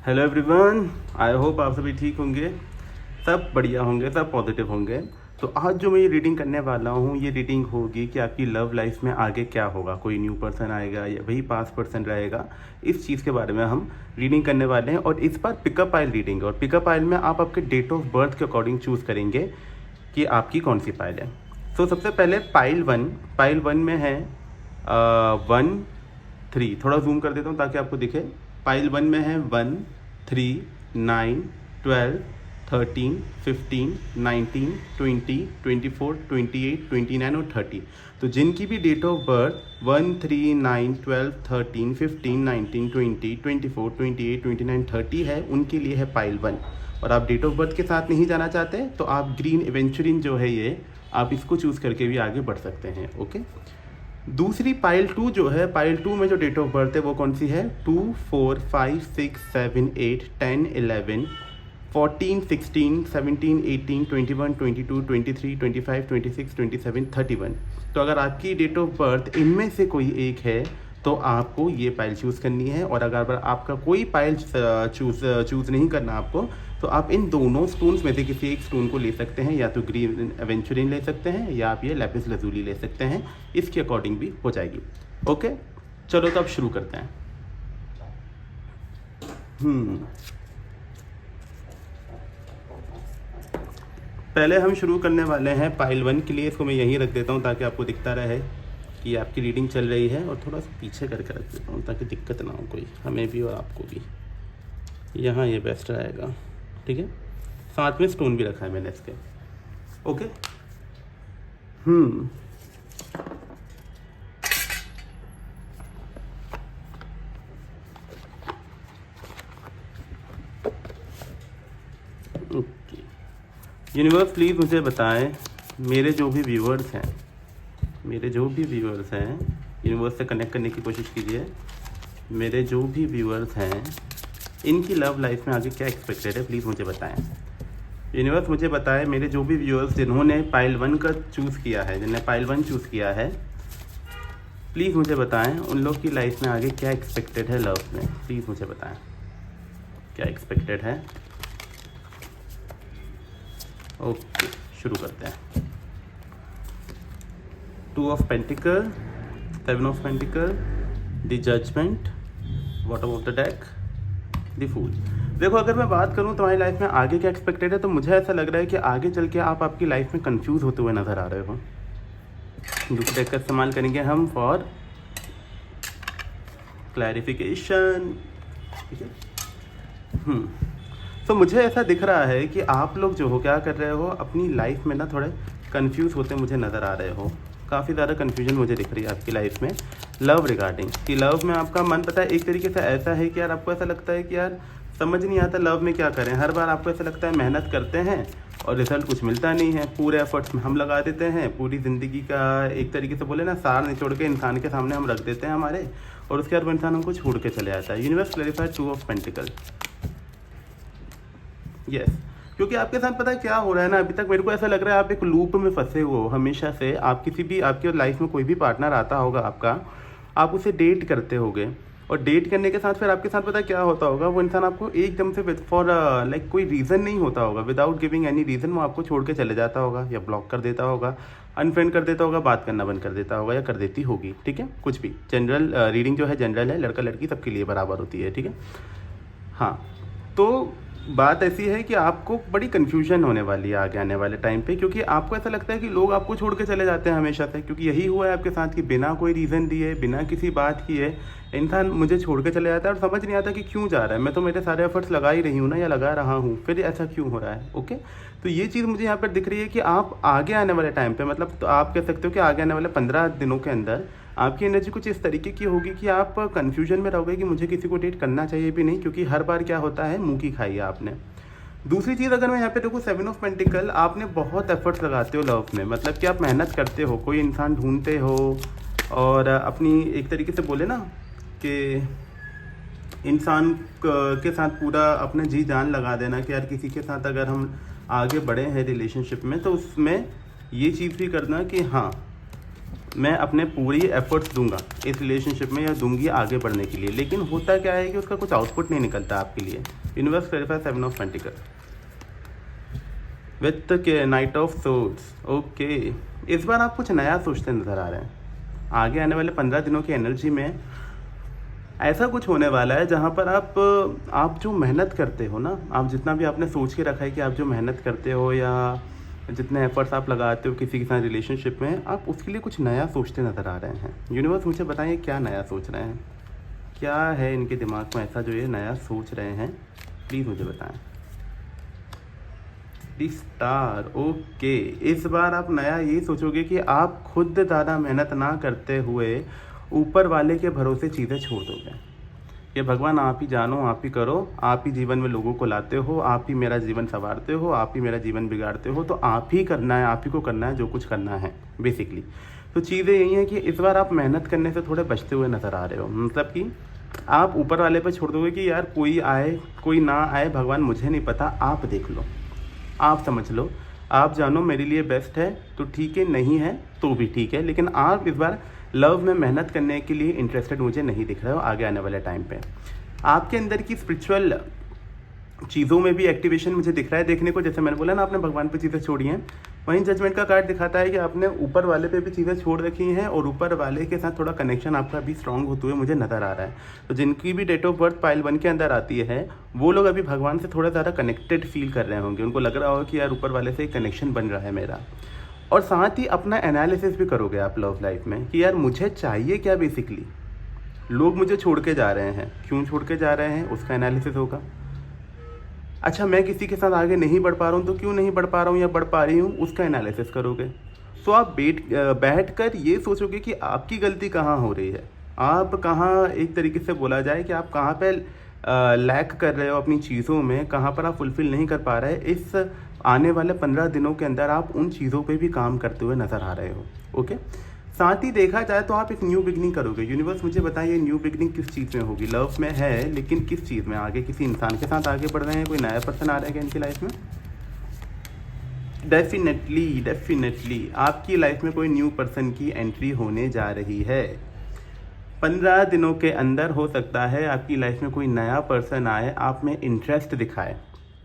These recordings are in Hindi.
हेलो एवरीवन, आई होप आप सभी ठीक होंगे, सब बढ़िया होंगे, सब पॉजिटिव होंगे। तो आज जो मैं ये रीडिंग करने वाला हूँ, ये रीडिंग होगी कि आपकी लव लाइफ में आगे क्या होगा, कोई न्यू पर्सन आएगा या वही पास्ट पर्सन रहेगा। इस चीज़ के बारे में हम रीडिंग करने वाले हैं। और इस बार पिकअप आइल रीडिंग, और पिकअप आइल में आप आपके डेट ऑफ बर्थ के अकॉर्डिंग चूज़ करेंगे कि आपकी कौन सी पाइल है। तो सबसे पहले पाइल वन में है 1 3। थोड़ा जूम कर देता हूँ ताकि आपको दिखे। पाइल 1 में है 1 3 9 12 13 15 19 20 24 28 29 और 30। तो जिनकी भी डेट ऑफ बर्थ 1 3 9 12 13 15 19 20 24 28 29 30 है, उनके लिए है पाइल 1। और आप डेट ऑफ बर्थ के साथ नहीं जाना चाहते तो आप ग्रीन एवेंचुरिन जो है ये, आप इसको चूज़ करके भी आगे बढ़ सकते हैं। ओके। दूसरी पाइल 2 जो है, पाइल 2 में जो डेट ऑफ बर्थ है वो कौन सी है? 2 4 5 6 7 8 10 11 14 16 17 18 21 22 23 25 26 27 31। तो अगर आपकी डेट ऑफ बर्थ इनमें से कोई एक है तो आपको ये पाइल चूज़ करनी है। और अगर आपका कोई पाइल चूज़ नहीं करना आपको, तो आप इन दोनों स्टोन्स में से किसी एक स्टोन को ले सकते हैं। या तो ग्रीन एवेंचुरिन ले सकते हैं या आप ये लैपिस लजूली ले सकते हैं, इसके अकॉर्डिंग भी हो जाएगी। ओके, चलो तो अब शुरू करते हैं। पहले हम शुरू करने वाले हैं पाइल 1 के लिए। इसको मैं यहीं रख देता हूँ ताकि आपको दिखता रहे कि आपकी रीडिंग चल रही है, और थोड़ा सा पीछे करके रख देता हूँ ताकि दिक्कत ना हो कोई, हमें भी और आपको भी। यहाँ ये बेस्ट रहेगा, ठीक है। साथ में स्टोन भी रखा है मैंने इसके। ओके। ओके, यूनिवर्स प्लीज़ मुझे बताएं, मेरे जो भी व्यूअर्स हैं यूनिवर्स से कनेक्ट करने की कोशिश कीजिए। मेरे जो भी व्यूअर्स हैं, इनकी लव लाइफ में आगे क्या एक्सपेक्टेड है, प्लीज़ मुझे बताएं। यूनिवर्स मुझे बताएं, मेरे जो भी व्यूअर्स जिन्होंने पाइल 1 का चूज़ किया है, जिन्होंने पाइल 1 चूज़ किया है, प्लीज़ मुझे बताएं उन लोग की लाइफ में आगे क्या एक्सपेक्टेड है लव में। प्लीज़ मुझे बताएं क्या एक्सपेक्टेड है। ओके, शुरू करते हैं। 2 of pentacle, 7 of pentacle, the judgement, bottom of the deck, the fool. देखो, अगर मैं बात करूं तुम्हारी लाइफ में आगे क्या एक्सपेक्टेड है, तो मुझे ऐसा लग रहा है कि आगे चल के आप आपकी लाइफ में कंफ्यूज होते हुए नज़र आ रहे हो। दूसरे डेक का इस्तेमाल करेंगे हम फॉर क्लैरिफिकेशन, ठीक है। तो मुझे ऐसा दिख रहा है कि आप लोग जो हो क्या कर रहे हो, अपनी लाइफ में ना थोड़े कंफ्यूज होते मुझे नज़र आ रहे हो। काफ़ी ज़्यादा कन्फ्यूजन मुझे दिख रही है आपकी लाइफ में लव रिगार्डिंग। कि लव में आपका मन, पता है, एक तरीके से ऐसा है कि यार आपको ऐसा लगता है कि यार समझ नहीं आता लव में क्या करें। हर बार आपको ऐसा लगता है मेहनत करते हैं और रिजल्ट कुछ मिलता नहीं है। पूरे एफर्ट्स में हम लगा देते हैं, पूरी ज़िंदगी का एक तरीके से बोले ना सार निचोड़ के इंसान के सामने हम रख देते हैं हमारे, और उसके बाद वो इंसान हमको छोड़ के चले जाता है। Universe clarify 2 of pentacle. Yes, क्योंकि आपके साथ पता है क्या हो रहा है ना, अभी तक मेरे को ऐसा लग रहा है आप एक लूप में फंसे हुए हो हमेशा से। आप किसी भी, आपके लाइफ में कोई भी पार्टनर आता होगा आपका, आप उसे डेट करते होगे, और डेट करने के साथ फिर आपके साथ पता है क्या होता होगा, वो इंसान आपको एकदम से फॉर लाइक कोई रीज़न नहीं होता होगा, विदाउट गिविंग एनी रीज़न वो आपको छोड़ के चले जाता होगा, या ब्लॉक कर देता होगा, अनफ्रेंड कर देता होगा, बात करना बंद कर देता होगा, या कर देती होगी, ठीक है। कुछ भी जनरल रीडिंग जो है जनरल है, लड़का लड़की सबके लिए बराबर होती है, ठीक है। हाँ, तो बात ऐसी है कि आपको बड़ी कन्फ्यूजन होने वाली है आगे आने वाले टाइम पे, क्योंकि आपको ऐसा लगता है कि लोग आपको छोड़ के चले जाते हैं हमेशा से। क्योंकि यही हुआ है आपके साथ कि बिना कोई रीज़न दिए, बिना किसी बात किए इंसान मुझे छोड़ के चले जाता है, और समझ नहीं आता कि क्यों जा रहा है। मैं तो मेरे सारे एफर्ट्स लगा ही रही हूँ ना, या लगा रहा हूँ, फिर ऐसा क्यों हो रहा है। ओके, तो ये चीज़ मुझे यहाँ पर दिख रही है कि आप आगे आने वाले टाइम पर, मतलब तो आप कह सकते हो कि आगे आने वाले 15 दिनों के अंदर आपकी एनर्जी कुछ इस तरीके की होगी कि आप कन्फ्यूजन में रहोगे कि मुझे किसी को डेट करना चाहिए भी नहीं, क्योंकि हर बार क्या होता है, मुँह की खाई है आपने। दूसरी चीज़, अगर मैं यहाँ पे देखूँ 7 ऑफ पेंटिकल, आपने बहुत एफर्ट्स लगाते हो लव में, मतलब कि आप मेहनत करते हो, कोई इंसान ढूंढते हो, और अपनी एक तरीके से बोले ना कि इंसान के साथ पूरा अपना जी जान लगा देना कि यार किसी के साथ अगर हम आगे बढ़े हैं रिलेशनशिप में, तो उसमें ये चीज़ भी करना कि हाँ मैं अपने पूरी एफर्ट्स दूंगा इस रिलेशनशिप में या दूंगी आगे बढ़ने के लिए, लेकिन होता क्या है कि उसका कुछ आउटपुट नहीं निकलता आपके लिए। Universe clarify 7 of pentacle with के नाइट ऑफ सोर्ड्स। ओके, इस बार आप कुछ नया सोचते नजर आ रहे हैं। आगे आने वाले 15 दिनों की एनर्जी में ऐसा कुछ होने वाला है जहाँ पर आप जो मेहनत करते हो ना, आप जितना भी आपने सोच के रखा है कि आप जो मेहनत करते हो या जितने एफर्ट्स आप लगाते हो किसी के साथ रिलेशनशिप में, आप उसके लिए कुछ नया सोचते नज़र आ रहे हैं। यूनिवर्स मुझे बताइए क्या नया सोच रहे हैं, क्या है इनके दिमाग में ऐसा जो ये नया सोच रहे हैं, प्लीज़ मुझे बताएं। दी स्टार। ओके, इस बार आप नया ये सोचोगे कि आप खुद ज़्यादा मेहनत ना करते हुए ऊपर वाले के भरोसे चीज़ें छोड़ दोगे कि भगवान आप ही जानो, आप ही करो, आप ही जीवन में लोगों को लाते हो, आप ही मेरा जीवन संवारते हो, आप ही मेरा जीवन बिगाड़ते हो, तो आप ही करना है, आप ही को करना है जो कुछ करना है बेसिकली। तो चीज़ें यही हैं कि इस बार आप मेहनत करने से थोड़े बचते हुए नज़र आ रहे हो। मतलब कि आप ऊपर वाले पर छोड़ दोगे कि यार कोई आए कोई ना आए, भगवान मुझे नहीं पता, आप देख लो, आप समझ लो, आप जानो मेरे लिए बेस्ट है तो ठीक है, नहीं है तो भी ठीक है, लेकिन आप इस बार लव में मेहनत करने के लिए इंटरेस्टेड मुझे नहीं दिख रहे हो आगे आने वाले टाइम पे। आपके अंदर की स्पिरिचुअल चीज़ों में भी एक्टिवेशन मुझे दिख रहा है देखने को। जैसे मैंने बोला ना, आपने भगवान पे चीज़ें छोड़ी हैं, वहीं जजमेंट का कार्ड दिखाता है कि आपने ऊपर वाले पे भी चीज़ें छोड़ रखी हैं और ऊपर वाले के साथ थोड़ा कनेक्शन आपका भी स्ट्रांग होते हुए मुझे नज़र आ रहा है। तो जिनकी भी डेट ऑफ बर्थ पाइल 1 के अंदर आती है, वो लोग अभी भगवान से थोड़ा ज़्यादा कनेक्टेड फील कर रहे होंगे। उनको लग रहा होगा कि यार ऊपर वाले से एक कनेक्शन बन रहा है मेरा। और साथ ही अपना एनालिसिस भी करोगे आप लव लाइफ में कि यार मुझे चाहिए क्या बेसिकली, लोग मुझे छोड़ के जा रहे हैं, क्यों छोड़ के जा रहे हैं, उसका एनालिसिस होगा। अच्छा, मैं किसी के साथ आगे नहीं बढ़ पा रहा हूँ तो क्यों नहीं बढ़ पा रहा हूँ या बढ़ पा रही हूँ, उसका एनालिसिस करोगे। तो आप बैठ कर ये सोचोगे कि आपकी गलती कहाँ हो रही है, आप कहाँ, एक तरीके से बोला जाए कि आप कहाँ पे लैक कर रहे हो अपनी चीज़ों में, कहाँ पर आप फुलफ़िल नहीं कर पा रहे। इस आने वाले 15 दिनों के अंदर आप उन चीज़ों पे भी काम करते हुए नज़र आ रहे हो। ओके, साथ ही देखा जाए तो आप एक न्यू बिगनिंग करोगे। यूनिवर्स मुझे बताइए न्यू बिगनिंग किस चीज़ में होगी। लव में है लेकिन किस चीज़ में, आगे किसी इंसान के साथ आगे बढ़ रहे हैं, कोई नया पर्सन आ रहा है क्या इनकी लाइफ में। डेफिनेटली आपकी लाइफ में कोई न्यू पर्सन की एंट्री होने जा रही है। 15 दिनों के अंदर हो सकता है आपकी लाइफ में कोई नया पर्सन आए, आप में इंटरेस्ट दिखाए।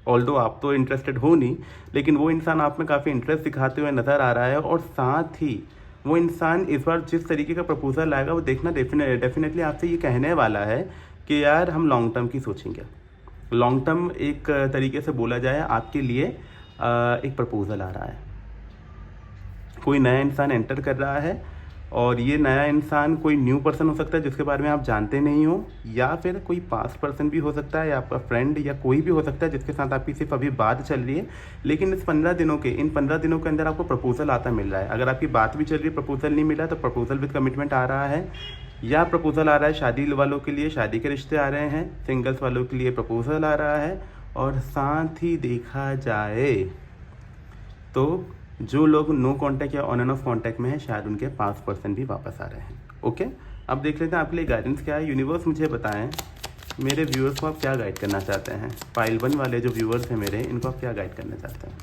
ऑल्दो आप तो इंटरेस्टेड हो नहीं, लेकिन वो इंसान आप में काफ़ी इंटरेस्ट दिखाते हुए नज़र आ रहा है। और साथ ही वो इंसान इस बार जिस तरीके का प्रपोजल लाएगा, वो देखना डेफिनेटली आपसे ये कहने वाला है कि यार हम लॉन्ग टर्म की सोचेंगे। लॉन्ग टर्म एक तरीके से बोला जाए आपके लिए एक प्रपोजल आ रहा है। कोई नया इंसान एंटर कर रहा है और ये नया इंसान कोई न्यू पर्सन हो सकता है जिसके बारे में आप जानते नहीं हो, या फिर कोई पास्ट पर्सन भी हो सकता है, या आपका फ्रेंड, या कोई भी हो सकता है जिसके साथ आपकी सिर्फ अभी बात चल रही है। लेकिन इन 15 दिनों के अंदर आपको प्रपोजल आता मिल रहा है। अगर आपकी बात भी चल रही है, प्रपोजल नहीं मिला, तो प्रपोजल विद कमिटमेंट आ रहा है, या प्रपोजल आ रहा है शादी वालों के लिए, शादी के रिश्ते आ रहे हैं, सिंगल्स वालों के लिए प्रपोजल आ रहा है। और साथ ही देखा जाए तो जो लोग नो कांटेक्ट या ऑन एंड ऑफ कांटेक्ट में है, शायद उनके पास पर्सन भी वापस आ रहे हैं। ओके, अब देख लेते हैं आपके लिए गाइडेंस क्या है। यूनिवर्स मुझे बताएं मेरे व्यूअर्स को आप क्या गाइड करना चाहते हैं। पाइल 1 वाले जो व्यूअर्स हैं मेरे, इनको आप क्या गाइड करना चाहते हैं।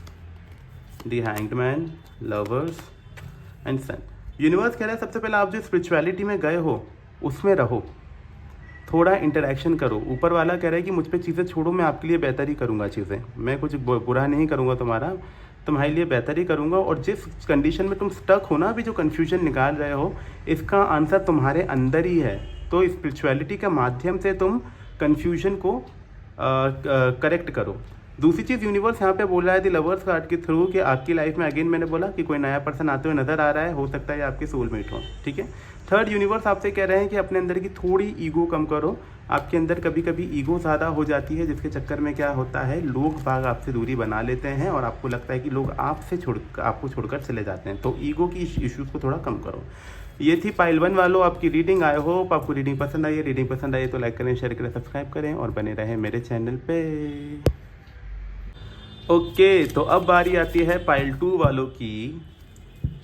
The hanged man, lovers and sun. Universe कह रहा है सबसे पहले आप जो स्पिरिचुअलिटी में गए हो उसमें रहो, थोड़ा इंटरेक्शन करो। ऊपर वाला कह रहा है कि मुझ पे चीज़ें छोड़ो, मैं आपके लिए बेहतर ही करूँगा चीज़ें, मैं कुछ बुरा नहीं करूँगा तुम्हारे लिए बेहतर ही करूँगा। और जिस कंडीशन में तुम स्टक हो ना, अभी जो कन्फ्यूजन निकाल रहे हो, इसका आंसर तुम्हारे अंदर ही है। तो स्पिरिचुअलिटी के माध्यम से तुम कन्फ्यूजन को करेक्ट करो। दूसरी चीज़ यूनिवर्स यहाँ पे बोल रहा है द लवर्स कार्ड के थ्रू कि आपकी लाइफ में, अगेन मैंने बोला कि कोई नया पर्सन आते हुए नज़र आ रहा है, हो सकता है आपके सोलमेट हो। ठीक है। थर्ड, यूनिवर्स आपसे कह रहे हैं कि अपने अंदर की थोड़ी ईगो कम करो। आपके अंदर कभी कभी ईगो ज़्यादा हो जाती है, जिसके चक्कर में क्या होता है, लोग बाग आपसे दूरी बना लेते हैं और आपको लगता है कि लोग आपको छोड़कर चले जाते हैं। तो ईगो की इश्यूज़ को थोड़ा कम करो। ये थी पाइल 1 वालों आपकी रीडिंग। आई होप आपको रीडिंग पसंद आई है। रीडिंग पसंद आई तो लाइक करें, शेयर करें, सब्सक्राइब करें और बने रहें मेरे चैनल पे। ओके, तो अब बारी आती है पाइल 2 वालों की,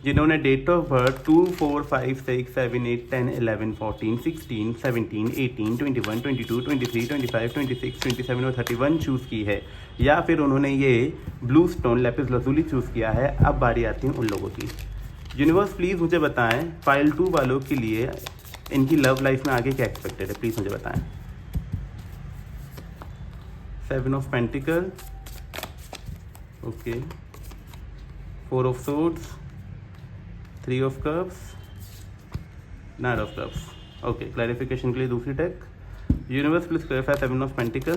जिन्होंने डेट ऑफ बर्थ 2, 4, 5, 6, 7, 8, 10, 11, 14, 16, 17, 18, 21, 22, 23, 25, 26, 27 और 31 चूज़ की है, या फिर उन्होंने ये ब्लू स्टोन लैपिस लज़ूली चूज़ किया है। अब बारी आती है उन लोगों की यूनिवर्स प्लीज़ मुझे बताएं पाइल 2 वालों के लिए इनकी लव लाइफ में आगे क्या एक्सपेक्टेड है, प्लीज़ मुझे बताएं। 7 of pentacle, okay, 4 of swords, 3 of cups, 9 of cups. Okay, clarification के लिए दूसरी take. Universe please clarify 7 of pentacle,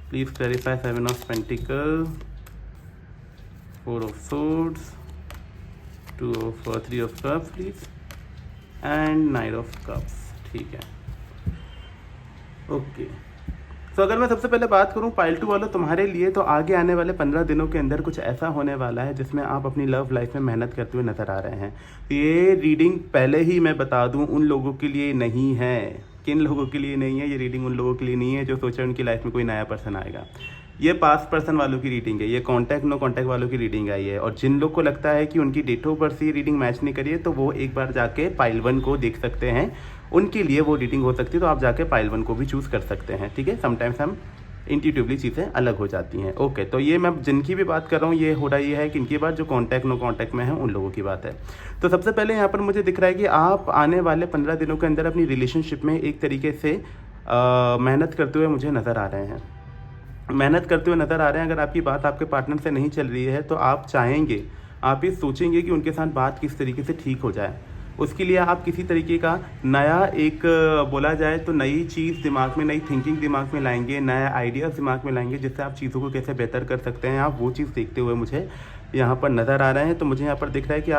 please clarify 7 of pentacle, 4 of swords, 3 of cups please, and 9 of cups. ठीक है, ओके। तो अगर मैं सबसे पहले बात करूं पाइल 2 वालों तुम्हारे लिए, तो आगे आने वाले 15 दिनों के अंदर कुछ ऐसा होने वाला है जिसमें आप अपनी लव लाइफ में मेहनत करते हुए नजर आ रहे हैं। तो ये रीडिंग पहले ही मैं बता दूं उन लोगों के लिए नहीं है। किन लोगों के लिए नहीं है ये रीडिंग? उन लोगों के लिए नहीं है जो सोच रहे हैं उनकी लाइफ में कोई नया पर्सन आएगा। ये पास्ट पर्सन वालों की रीडिंग है, ये कॉन्टैक्ट नो कॉन्टैक्ट वालों की रीडिंग आई है। और जिन लोग को लगता है कि उनकी डेट ऑफ बर्थ से ये रीडिंग मैच नहीं करी है, तो वो एक बार जाके पाइल 1 को देख सकते हैं, उनके लिए वो रीडिंग हो सकती है। तो आप जाके पाइल 1 को भी चूज़ कर सकते हैं, ठीक है। समटाइम्स हम इंट्यूटिवली चीज़ें अलग हो जाती हैं। ओके, तो ये मैं जिनकी भी बात कर रहा हूँ ये हो रहा ये है कि इनकी बात जो कॉन्टैक्ट नो कॉन्टैक्ट में है उन लोगों की बात है। तो सबसे पहले यहाँ पर मुझे दिख रहा है कि आप आने वाले 15 दिनों के अंदर अपनी रिलेशनशिप में एक तरीके से मेहनत करते हुए मुझे नज़र आ रहे हैं, मेहनत करते हुए नज़र आ रहे हैं। अगर आपकी बात आपके पार्टनर से नहीं चल रही है तो आप चाहेंगे, आप ये सोचेंगे कि उनके साथ बात किस तरीके से ठीक हो जाए। उसके लिए आप किसी तरीके का नया एक बोला जाए तो नई चीज़ दिमाग में, नई थिंकिंग दिमाग में लाएंगे, नया आइडियाज़ दिमाग में लाएंगे जिससे आप चीज़ों को कैसे बेहतर कर सकते हैं। आप वो चीज़ देखते हुए मुझे यहाँ पर नज़र आ रहे हैं। तो मुझे यहाँ पर दिख रहा है कि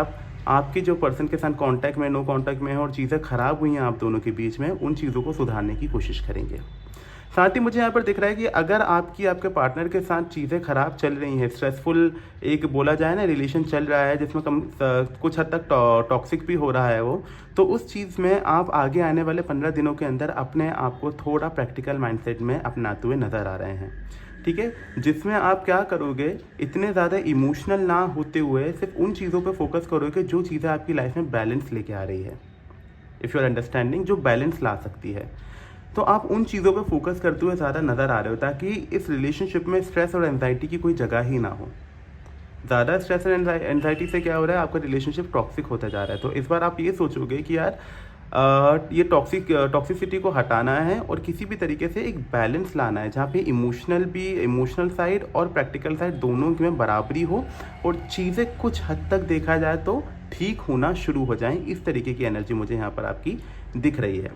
आपके जो पर्सन के साथ कांटेक्ट में, नो कांटेक्ट में है और चीज़ें ख़राब हुई हैं आप दोनों के बीच में, उन चीज़ों को सुधारने की कोशिश करेंगे। साथ ही मुझे यहाँ पर दिख रहा है कि अगर आपके पार्टनर के साथ चीज़ें ख़राब चल रही हैं, स्ट्रेसफुल एक बोला जाए ना रिलेशन चल रहा है जिसमें कुछ हद तक टॉक्सिक भी हो रहा है वो, तो उस चीज़ में आप आगे आने वाले 15 दिनों के अंदर अपने आप को थोड़ा प्रैक्टिकल माइंडसेट में अपनाते हुए नज़र आ रहे हैं, ठीक है। जिसमें आप क्या करोगे, इतने ज़्यादा इमोशनल ना होते हुए सिर्फ उन चीज़ों पर फोकस करोगे जो चीज़ें आपकी लाइफ में बैलेंस लेके आ रही है, इफ़ यू आर अंडरस्टैंडिंग, जो बैलेंस ला सकती है। तो आप उन चीज़ों पर फोकस करते हुए ज़्यादा नज़र आ रहे हो ताकि इस रिलेशनशिप में स्ट्रेस और एंजाइटी की कोई जगह ही ना हो। ज़्यादा स्ट्रेस और एंजाइटी से क्या हो रहा है, आपका रिलेशनशिप टॉक्सिक होता जा रहा है। तो इस बार आप ये सोचोगे कि यार ये टॉक्सिसिटी को हटाना है और किसी भी तरीके से एक बैलेंस लाना है जहाँ पे इमोशनल साइड और प्रैक्टिकल साइड दोनों में बराबरी हो और चीज़ें कुछ हद तक देखा जाए तो ठीक होना शुरू हो जाएं। इस तरीके की एनर्जी मुझे यहाँ पर आपकी दिख रही है।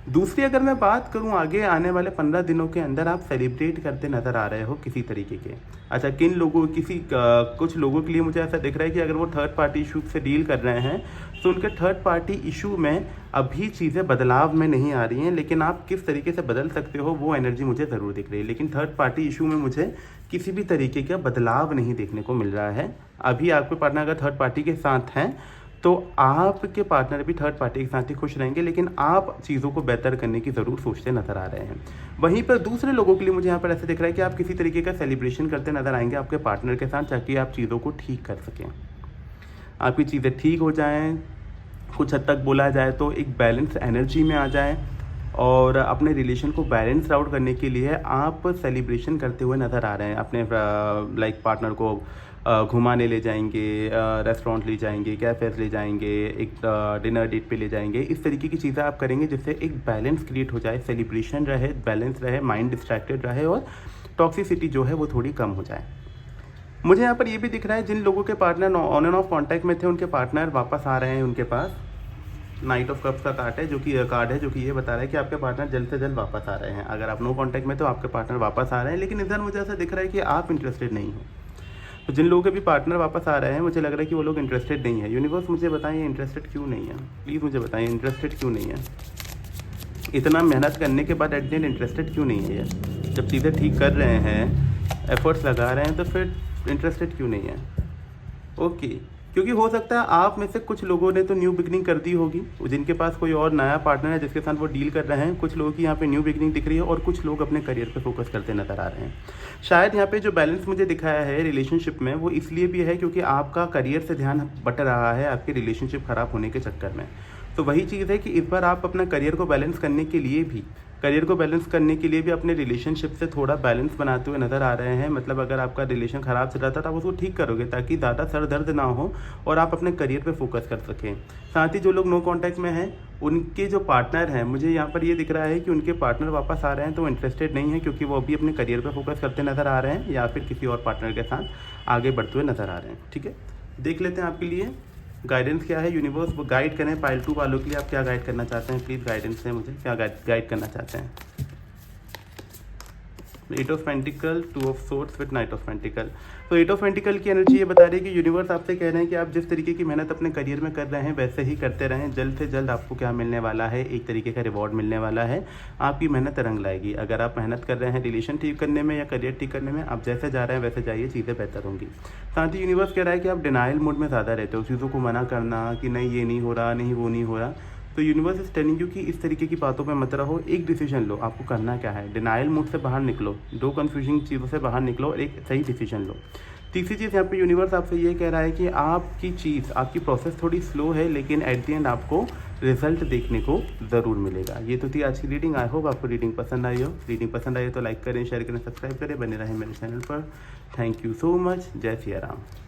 दूसरी अगर मैं बात करूं, आगे आने वाले 15 दिनों के अंदर आप सेलिब्रेट करते नज़र आ रहे हो किसी तरीके के। अच्छा, किन लोगों कुछ लोगों के लिए मुझे ऐसा दिख रहा है कि अगर वो थर्ड पार्टी इशू से डील कर रहे हैं तो उनके थर्ड पार्टी इशू में अभी चीज़ें बदलाव में नहीं आ रही हैं, लेकिन आप किस तरीके से बदल सकते हो वो एनर्जी मुझे ज़रूर दिख रही है। लेकिन थर्ड पार्टी इशू में मुझे किसी भी तरीके का बदलाव नहीं देखने को मिल रहा है। अभी आपके पार्टनर अगर थर्ड पार्टी के साथ हैं तो आपके पार्टनर भी थर्ड पार्टी के साथ ही खुश रहेंगे, लेकिन आप चीज़ों को बेहतर करने की ज़रूर सोचते नज़र आ रहे हैं। वहीं पर दूसरे लोगों के लिए मुझे यहाँ पर ऐसे दिख रहा है कि आप किसी तरीके का सेलिब्रेशन करते नज़र आएंगे आपके पार्टनर के साथ, ताकि आप चीज़ों को ठीक कर सकें, आपकी चीज़ें ठीक हो जाएँ, कुछ हद तक बोला जाए तो एक बैलेंस एनर्जी में आ जाए। और अपने रिलेशन को बैलेंस आउट करने के लिए आप सेलिब्रेशन करते हुए नज़र आ रहे हैं। अपने पार्टनर को घुमाने ले जाएंगे, रेस्टोरेंट ले जाएंगे, कैफ़ेज़ ले जाएंगे, एक डिनर डेट पे ले जाएंगे। इस तरीके की चीज़ें आप करेंगे जिससे एक बैलेंस क्रिएट हो जाए, सेलिब्रेशन रहे, बैलेंस रहे, माइंड डिस्ट्रैक्टेड रहे और टॉक्सिसिटी जो है वो थोड़ी कम हो जाए। मुझे यहाँ पर ये भी दिख रहा है जिन लोगों के partner on end of contact में थे उनके पार्टनर वापस आ रहे हैं उनके पास। नाइट ऑफ कप्स का कार्ड है जो कि ये बता रहा है कि आपके पार्टनर जल्द से जल्द वापस आ रहे हैं। अगर आप नो कॉन्टैक्ट में तो आपके पार्टनर वापस आ रहे हैं, लेकिन इधर मुझे ऐसा दिख रहा है कि आप इंटरेस्टेड नहीं हो। तो जिन लोगों के भी पार्टनर वापस आ रहे हैं मुझे लग रहा है कि वो लोग इंटरेस्टेड नहीं है। यूनिवर्स मुझे बताएं इंटरेस्टेड क्यों नहीं है, प्लीज़ मुझे बताएं इंटरेस्टेड क्यों नहीं है। इतना मेहनत करने के बाद एट द एंड इंटरेस्टेड क्यों नहीं है ये? जब चीज़ें ठीक कर रहे हैं, एफर्ट्स लगा रहे हैं, तो फिर इंटरेस्टेड क्यों नहीं है? ओके, क्योंकि हो सकता है आप में से कुछ लोगों ने तो न्यू बिगनिंग कर दी होगी, जिनके पास कोई और नया पार्टनर है जिसके साथ वो डील कर रहे हैं। कुछ लोगों की यहाँ पे न्यू बिगनिंग दिख रही है और कुछ लोग अपने करियर पे फोकस करते नज़र आ रहे हैं। शायद यहाँ पे जो बैलेंस मुझे दिखाया है रिलेशनशिप में वो इसलिए भी है क्योंकि आपका करियर से ध्यान बट रहा है आपके रिलेशनशिप ख़राब होने के चक्कर में। तो वही चीज़ है कि इस बार आप अपना करियर को बैलेंस करने के लिए भी अपने रिलेशनशिप से थोड़ा बैलेंस बनाते हुए नज़र आ रहे हैं। मतलब अगर आपका रिलेशन ख़राब चल रहा था तो आप उसको ठीक करोगे ताकि ज़्यादा सर दर्द ना हो और आप अपने करियर पे फोकस कर सकें। साथ ही जो लोग नो कांटेक्ट में हैं, उनके जो पार्टनर हैं, मुझे यहाँ पर ये दिख रहा है कि उनके पार्टनर वापस आ रहे हैं तो वो इंटरेस्टेड नहीं है, क्योंकि वो अभी अपने करियर पे फोकस करते नज़र आ रहे हैं या फिर किसी और पार्टनर के साथ आगे बढ़ते हुए नज़र आ रहे हैं। ठीक है, देख लेते हैं आपके लिए गाइडेंस क्या है। यूनिवर्स वो गाइड करें पाइल 2 वालों के लिए, आप क्या गाइड करना चाहते हैं, प्लीज़ गाइडेंस है, मुझे क्या गाइड करना चाहते हैं। 8 of pentacle, 2 of swords with night of pentacle. तो 8 ऑफ पेंटिकल की एनर्जी ये बता रही है कि यूनिवर्स आपसे कह रहे हैं कि आप जिस तरीके की मेहनत अपने करियर में कर रहे हैं वैसे ही करते रहें। जल्द से जल्द आपको क्या मिलने वाला है, एक तरीके का रिवॉर्ड मिलने वाला है। आपकी मेहनत रंग लाएगी। अगर आप मेहनत कर रहे हैं रिलेशन ठीक करने में या करियर ठीक करने में, आप जैसे जा रहे हैं वैसे जाइए, चीज़ें बेहतर होंगी। साथ ही यूनिवर्स कह रहा है कि आप डिनाइल मोड में ज़्यादा रहते हो, चीज़ों को मना करना कि नहीं ये नहीं हो रहा, नहीं वो नहीं हो रहा। तो यूनिवर्स इज टेलिंग यू कि इस तरीके की बातों में मत रहो, एक डिसीजन लो। आपको करना क्या है, डिनाइल मोड से बाहर निकलो, दो कन्फ्यूजिंग चीज़ों से बाहर निकलो और एक सही डिसीजन लो। तीसरी चीज़ यहाँ पे यूनिवर्स आपसे ये कह रहा है कि आपकी प्रोसेस थोड़ी स्लो है, लेकिन एट द एंड आपको रिजल्ट देखने को ज़रूर मिलेगा। ये तो थी आज की रीडिंग। आई होप आपको रीडिंग पसंद आई हो। रीडिंग पसंद आई हो तो लाइक करें, शेयर करें, सब्सक्राइब करें, बने रहें मेरे चैनल पर। Thank you so much. जय सिया राम।